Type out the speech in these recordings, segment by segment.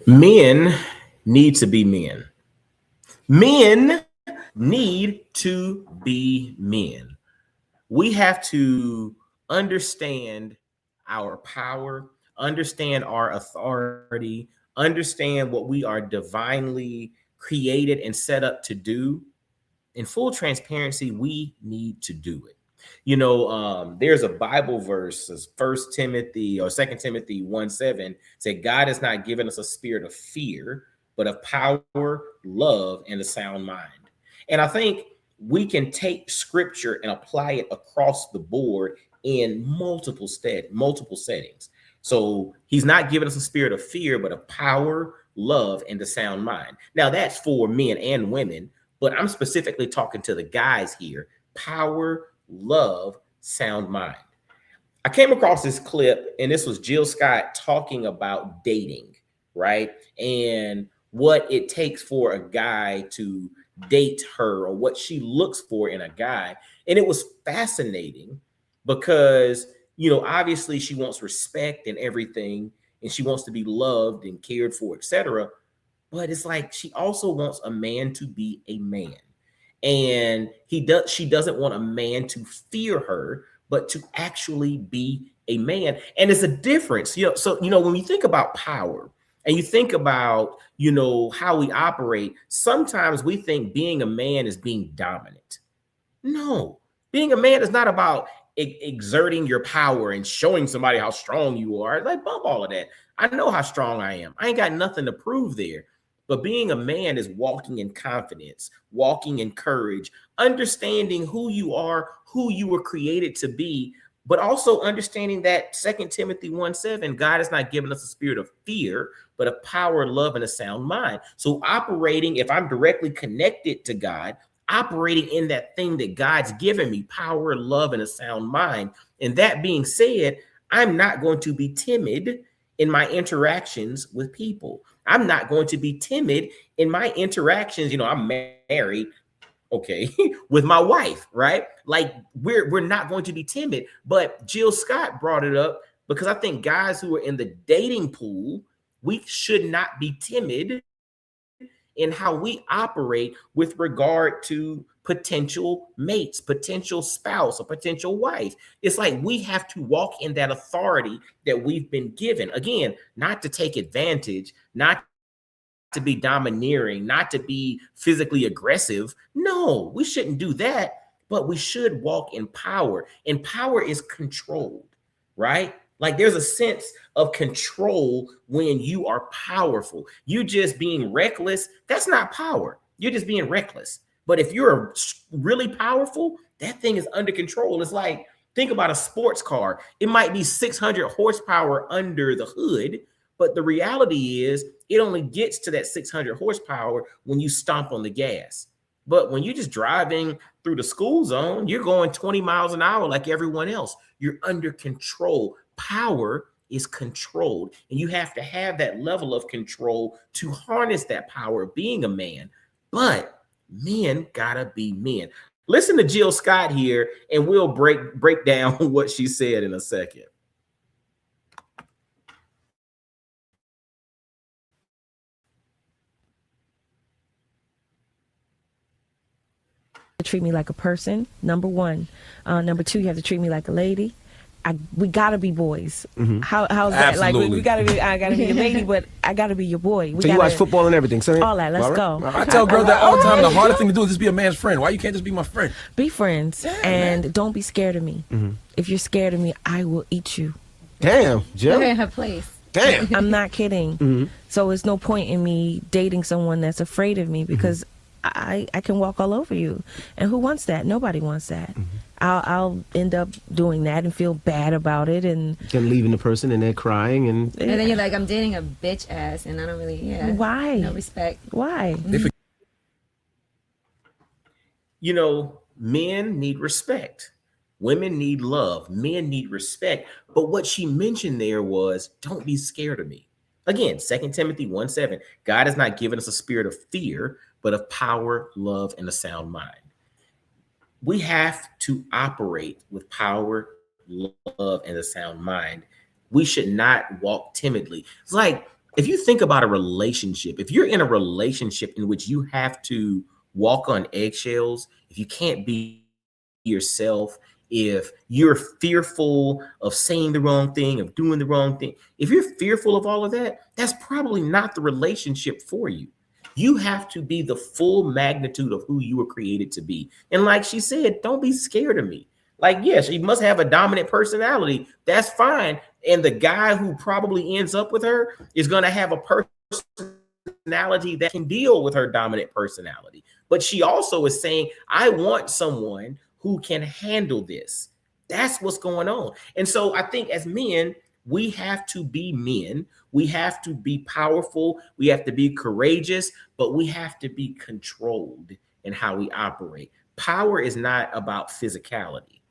Men need to be men. Men need to be men. We have to understand our power, understand our authority, understand what we are divinely created and set up to do. In full transparency, we need to do it. There's a Bible verse, First Timothy or Second Timothy 1:7, said God has not given us a spirit of fear, but of power, love, and a sound mind. And I think we can take scripture and apply it across the board in multiple settings. So he's not giving us a spirit of fear, but of power, love, and a sound mind. Now that's for men and women, but I'm specifically talking to the guys here. Power, love, sound mind. I came across this clip, and this was Jill Scott talking about dating, right? And what it takes for a guy to date her, or what she looks for in a guy. And it was fascinating because, obviously she wants respect and everything, and she wants to be loved and cared for, etc. But it's like she also wants a man to be a man. And she doesn't want a man to fear her, but to actually be a man. And it's a difference. So when you think about power and you think about, how we operate, sometimes we think being a man is being dominant. No, being a man is not about exerting your power and showing somebody how strong you are. Like, bump all of that. I know how strong I am. I ain't got nothing to prove there. But being a man is walking in confidence, walking in courage, understanding who you are, who you were created to be, but also understanding that 2 Timothy 1:7, God has not given us a spirit of fear, but of power, love, and a sound mind. So operating, if I'm directly connected to God, operating in that thing that God's given me, power, love, and a sound mind. And that being said, I'm not going to be timid in my interactions with people. I'm not going to be timid in my interactions. I'm married, okay, with my wife, right? Like we're not going to be timid. But Jill Scott brought it up because I think guys who are in the dating pool, we should not be timid in how we operate with regard to potential mates, potential spouse, or potential wife. It's like we have to walk in that authority that we've been given. Again, not to take advantage, not to be domineering, not to be physically aggressive. No, we shouldn't do that, but we should walk in power. And power is controlled, right? Like there's a sense of control when you are powerful. You just being reckless, that's not power. You're just being reckless. But if you're really powerful, that thing is under control. It's like, think about a sports car. It might be 600 horsepower under the hood, but the reality is it only gets to that 600 horsepower when you stomp on the gas. But when you're just driving through the school zone, you're going 20 miles an hour like everyone else. You're under control. Power is controlled, and you have to have that level of control to harness that power of being a man. But men gotta be men. Listen to Jill Scott here, and we'll break down what she said in a second. Treat me like a person, number one. Number two, you have to treat me like a lady. We gotta be boys. Mm-hmm. How's that? Like we gotta be. I gotta be your lady, but I gotta be your boy. So you watch football and everything. So all that. Let's go. I tell girls that all the time. The hardest thing to do is just be a man's friend. Why you can't just be my friend? Be friends, and don't be scared of me. Mm-hmm. If you're scared of me, I will eat you. Damn, Jill. You're in her place. Damn. I'm not kidding. Mm-hmm. So it's no point in me dating someone that's afraid of me because I can walk all over you. And who wants that? Nobody wants that. Mm-hmm. I'll end up doing that and feel bad about it, and then leaving the person and they're crying, and then you're like, I'm dating a bitch ass, and I don't really, why? No respect. Why? Men need respect. Women need love. Men need respect. But what she mentioned there was, don't be scared of me. Again, 2 Timothy 1:7, God has not given us a spirit of fear, but of power, love, and a sound mind. We have to operate with power, love, and a sound mind. We should not walk timidly. It's like if you think about a relationship, if you're in a relationship in which you have to walk on eggshells, if you can't be yourself, if you're fearful of saying the wrong thing, of doing the wrong thing, if you're fearful of all of that, that's probably not the relationship for you. You have to be the full magnitude of who you were created to be. And like she said, don't be scared of me. Like, yes, she must have a dominant personality. That's fine. And the guy who probably ends up with her is going to have a personality that can deal with her dominant personality. But she also is saying, I want someone who can handle this. That's what's going on. And so I think as men, we have to be men. We have to be powerful. We have to be courageous, but we have to be controlled in how we operate. Power is not about physicality.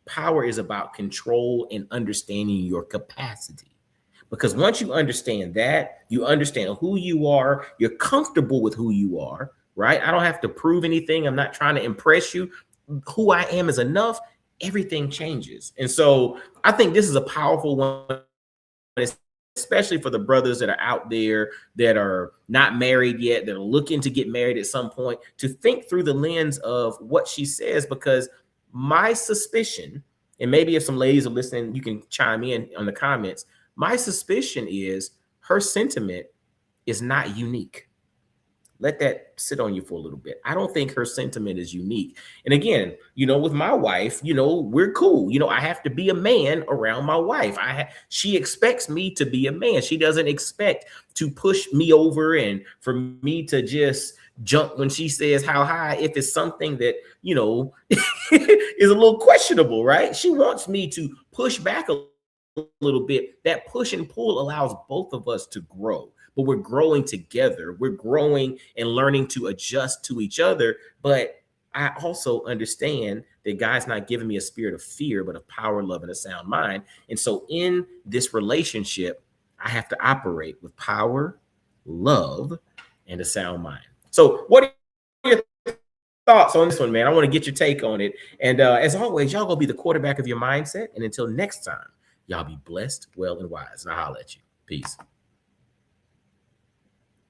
Power is about control and understanding your capacity. Because once you understand that, you understand who you are, you're comfortable with who you are, right? I don't have to prove anything. I'm not trying to impress you. Who I am is enough. Everything changes. And so I think this is a powerful one, especially for the brothers that are out there that are not married yet, that are looking to get married at some point, to think through the lens of what she says, because my suspicion, and maybe if some ladies are listening, you can chime in on the comments. My suspicion is her sentiment is not unique. Let that sit on you for a little bit. I don't think her sentiment is unique. And again, with my wife, we're cool. I have to be a man around my wife. She expects me to be a man. She doesn't expect to push me over and for me to just jump when she says how high, if it's something that, is a little questionable, right? She wants me to push back a little bit. That push and pull allows both of us to grow. But we're growing together. We're growing and learning to adjust to each other. But I also understand that God's not giving me a spirit of fear, but of power, love, and a sound mind. And so in this relationship, I have to operate with power, love, and a sound mind. So what are your thoughts on this one, man? I want to get your take on it. And as always, y'all gonna be the quarterback of your mindset. And until next time, y'all be blessed, well, and wise. And I'll holler at you. Peace.